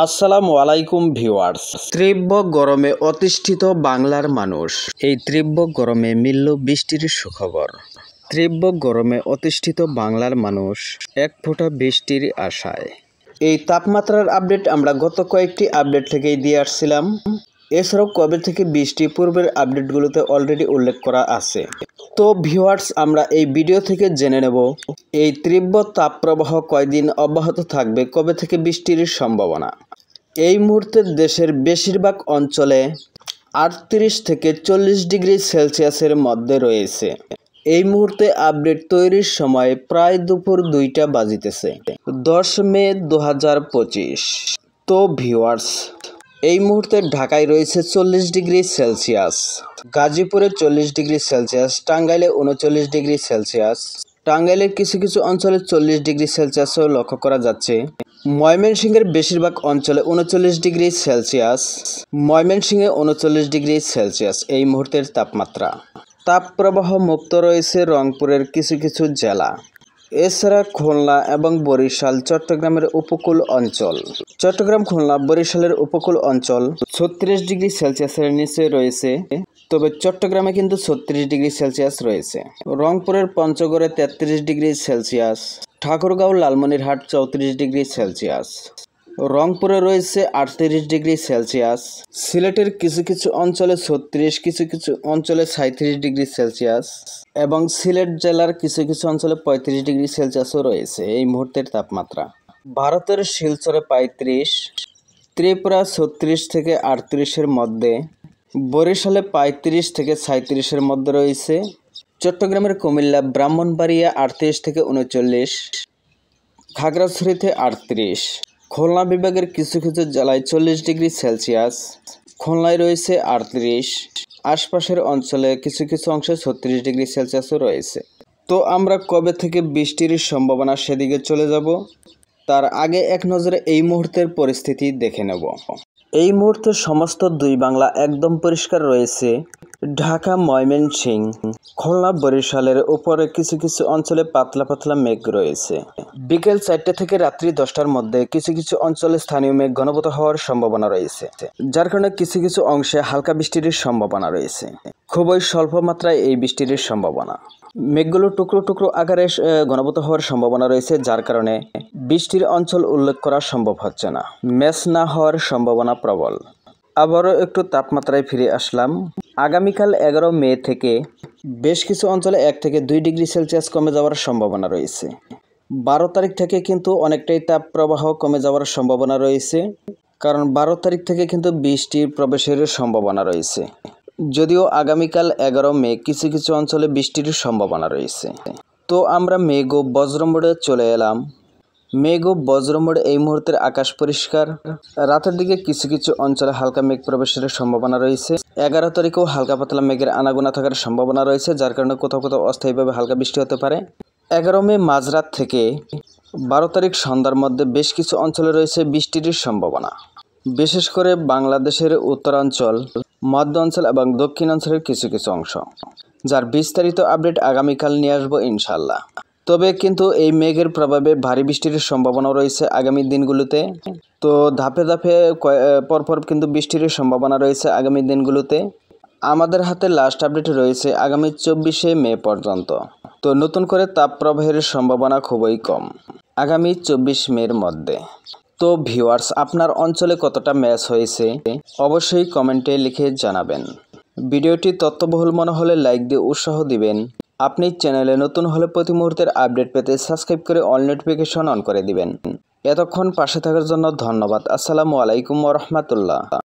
আসসালামু আলাইকুম ভিউয়ার্স। তীব্র গরমে অতিষ্ঠিত বাংলার মানুষ। এই তীব্র গরমে মিলল বৃষ্টির সুখবর। তীব্র গরমে অতিষ্ঠিত বাংলার মানুষ এক ফোঁটা বৃষ্টির আশায়। এই তাপমাত্রার আপডেট আমরা গত কয়েকটি আপডেট থেকেই দিয়ে আসছিলাম। এছাড়াও কবে থেকে বৃষ্টি পূর্বের আপডেটগুলোতে অলরেডি উল্লেখ করা আছে। তো ভিউয়ার্স, আমরা এই ভিডিও থেকে জেনে নেব এই তীব্র তাপপ্রবাহ কয়দিন অব্যাহত থাকবে, কবে থেকে বৃষ্টির সম্ভাবনা। এই মুহূর্তে দেশের বেশিরভাগ অঞ্চলে 38 থেকে 40 ডিগ্রি সেলসিয়াসের মধ্যে রয়েছে। এই মুহূর্তে আপডেট তৈরির সময় প্রায় দুপুর 2টা বাজিতেছে, 10 মে 2025। তো ভিউয়ার্স, এই মুহূর্তে ঢাকায় রয়েছে 40 ডিগ্রি সেলসিয়াস, গাজীপুরে 40 ডিগ্রি সেলসিয়াস, টাঙ্গাইলে 39 ডিগ্রি সেলসিয়াস, টাঙ্গাইলের কিছু কিছু অঞ্চলে 40 ডিগ্রি সেলসিয়াসও লক্ষ্য করা যাচ্ছে। ময়মনসিংহের বেশিরভাগ অঞ্চলে 39 ডিগ্রি সেলসিয়াস, ময়মনসিংহে 39 ডিগ্রি সেলসিয়াস এই মুহূর্তের তাপমাত্রা। তাপপ্রবাহ মুক্ত রয়েছে রংপুরের কিছু কিছু জেলা। এছাড়া খুলনা এবং বরিশাল, চট্টগ্রামের উপকূল অঞ্চল, চট্টগ্রাম, খুলনা, বরিশালের উপকূল অঞ্চল 36 ডিগ্রি সেলসিয়াসের নিচে রয়েছে। তবে চট্টগ্রামে কিন্তু 36 ডিগ্রি সেলসিয়াস রয়েছে। রংপুরের পঞ্চগড়ে 33 degree Celsius, Thakurgaon, Lalmonirhat 34 degree Celsius, রংপুরে রয়েছে 38 ডিগ্রি সেলসিয়াস, সিলেটের কিছু কিছু অঞ্চলে 36, কিছু কিছু অঞ্চলে 37 ডিগ্রি সেলসিয়াস এবং সিলেট জেলার কিছু কিছু অঞ্চলে 35 ডিগ্রি সেলসিয়াসও রয়েছে এই মুহূর্তের তাপমাত্রা। ভারতের শিলচরে 35, ত্রিপুরা 36 থেকে 38-এর মধ্যে, বরিশালে 35 থেকে 37-এর মধ্যে রয়েছে, চট্টগ্রামের কুমিল্লা, ব্রাহ্মণবাড়িয়া 38 থেকে 39, খাগড়াছড়িতে 38, খুলনা বিভাগের কিছু কিছু জেলায় 40 ডিগ্রি সেলসিয়াস, খুলনায় রয়েছে 38, আশপাশের অঞ্চলে কিছু কিছু অংশে 36 ডিগ্রি সেলসিয়াসও রয়েছে। তো আমরা কবে থেকে বৃষ্টির সম্ভাবনা সেদিকে চলে যাব, তার আগে এক নজরে এই মুহূর্তের পরিস্থিতি দেখে নেব। এই মুহূর্তে সমস্ত দুই বাংলা একদম পরিষ্কার রয়েছে। ঢাকা, ময়মনসিংহ, খুলনা, বরিশালের উপরে কিছু কিছু অঞ্চলে পাতলা পাতলা মেঘ রয়েছে। বিকেল 4টা থেকে রাত্রি 10টার মধ্যে কিছু কিছু অঞ্চলে স্থানীয় মেঘ ঘনীভূত হওয়ার সম্ভাবনা রয়েছে, যার কারণে কিছু কিছু অংশে হালকা বৃষ্টির সম্ভাবনা রয়েছে। খুবই স্বল্প মাত্রায় এই বৃষ্টির সম্ভাবনা। মেঘগুলো টুকরো টুকরো আকারে ঘনীভূত হওয়ার সম্ভাবনা রয়েছে, যার কারণে বৃষ্টির অঞ্চল উল্লেখ করা সম্ভব হচ্ছে না। ম্যাচ না হওয়ার সম্ভাবনা প্রবল। আবারও একটু তাপমাত্রায় ফিরে আসলাম। আগামীকাল 11 মে থেকে বেশ কিছু অঞ্চলে 1 থেকে 2 ডিগ্রি সেলসিয়াস কমে যাওয়ার সম্ভাবনা রয়েছে। 12 তারিখ থেকে কিন্তু অনেকটাই তাপ প্রবাহ কমে যাওয়ার সম্ভাবনা রয়েছে, কারণ 12 তারিখ থেকে কিন্তু বৃষ্টির প্রবেশের সম্ভাবনা রয়েছে। যদিও আগামীকাল 11 মে কিছু কিছু অঞ্চলে বৃষ্টির সম্ভাবনা রয়েছে। তো আমরা মেঘ ও বজ্র মোডে চলে এলাম। মেঘ ও বজ্র মোডে এই মুহূর্তের আকাশ পরিষ্কার। রাতের দিকে কিছু কিছু অঞ্চলে হালকা মেঘ প্রবেশের সম্ভাবনা রয়েছে। 11 তারিখেও হালকা পাতলা মেঘের আনাগোনা থাকার সম্ভাবনা রয়েছে, যার কারণে কোথাও কোথাও অস্থায়ীভাবে হালকা বৃষ্টি হতে পারে। 11 মে মাঝরাত থেকে 12 তারিখ সন্ধ্যার মধ্যে বেশ কিছু অঞ্চলে রয়েছে বৃষ্টির সম্ভাবনা। বিশেষ করে বাংলাদেশের উত্তরাঞ্চল, মধ্য অঞ্চল এবং দক্ষিণাঞ্চলের কিছু কিছু অংশ, যার বিস্তারিত আপডেট আগামীকাল নিয়ে আসবো ইনশাল্লাহ। তবে কিন্তু এই মেঘের প্রভাবে ভারী বৃষ্টির সম্ভাবনা রয়েছে আগামী দিনগুলোতে। তো ধাপে ধাপে পরপর কিন্তু বৃষ্টির সম্ভাবনা রয়েছে আগামী দিনগুলোতে। আমাদের হাতে লাস্ট আপডেট রয়েছে আগামী 24শে মে পর্যন্ত। তো নতুন করে তাপপ্রবাহের সম্ভাবনা খুবই কম আগামী 24 মের মধ্যে। তো ভিউয়ার্স, আপনার অঞ্চলে কতটা ম্যাচ হয়েছে অবশ্যই কমেন্টে লিখে জানাবেন। ভিডিওটি তথ্যবহুল মনে হলে লাইক দিয়ে উৎসাহ দিবেন। আপনি চ্যানেলে নতুন হলে প্রতি মুহূর্তের আপডেট পেতে সাবস্ক্রাইব করে অল নোটিফিকেশন অন করে দিবেন। এতক্ষণ পাশে থাকার জন্য ধন্যবাদ। আসসালামু আলাইকুম ওয়া রাহমাতুল্লাহ।